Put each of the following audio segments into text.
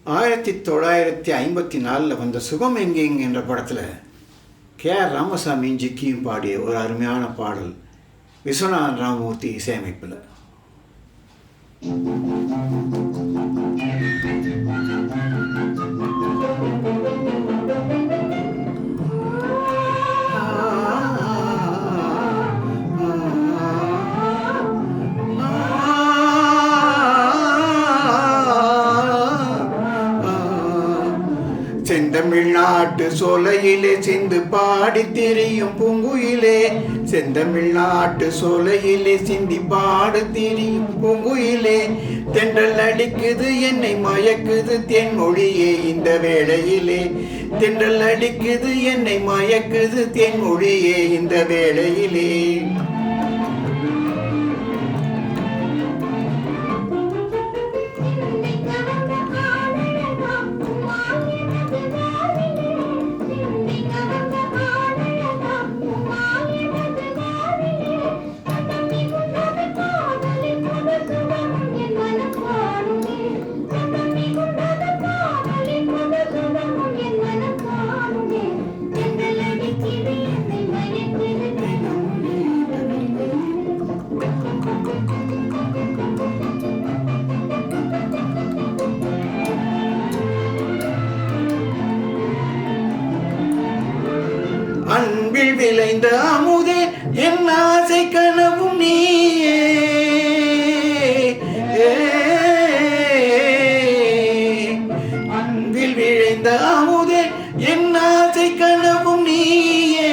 1954 வந்த சுகம் எங்கேங் என்ற படத்தில் கே.ஆர். ராமசாமி ஜிக்கியும் பாடிய ஒரு அருமையான பாடல் விஸ்வநாதன் ராமமூர்த்தி இசையமைப்பில். செந்தமிழ்நாட்டு சோலையிலே சிந்து பாடி திரியும் பூங்குயிலே, செந்தமிழ்நாட்டு சோலையிலே சிந்தி பாடு திரியும் பூங்குயிலே, தென்றல் அடிக்குது என்னை மயக்குது தென்மொழியே இந்த வேளையிலே, தென்றல் அடிக்குது என்னை மயக்குது தென்மொழியே இந்த வேளையிலே. அன்பில் விளைந்த அமுதே என் ஆசை கனவும் நீயே, அன்பில் விளைந்த அமுதே என் ஆசை கனவும் நீயே,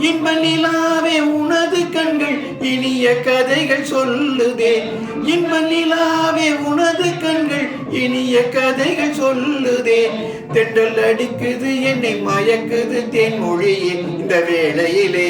இன்ப நிலாவே உனது கண்கள் இனிய கதைகள் சொல்லுதே, இன்ப நிலாவே உனது கண்கள் இனிய கதைகள் சொல்லுதே, தென்றல் அடிக்குது என்னை மயக்குது தென்மொழியே இந்த வேளையிலே.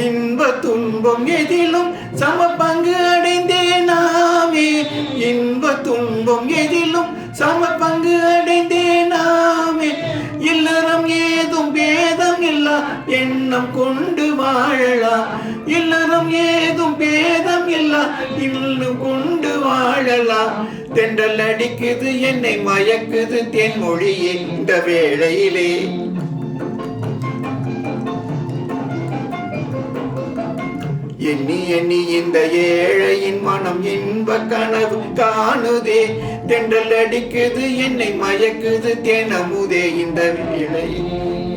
இன்ப துன்பம் எதிலும் சம பங்கு அடைந்தே நாமே, இன்ப துன்பம் எதிலும் சம பங்கு அடைந்தே நாமே, இல்லறம் ஏதும் பேதம் இல்லா எண்ணம் கொண்டு வாழலாம், இல்லறம் ஏதும் பேதம் இல்லா இன்னும் கொண்டு வாழலாம், தென்றல் அடிக்குது என்னை மயக்குது தென்மொழியே இந்த வேளையிலே. எண்ணி எண்ணி இந்த ஏழையின் மனம் இன்ப கனவு காணுதே, தென்றல் அடிக்குது என்னை மயக்குது தெனமுதே இந்த வேளையில்.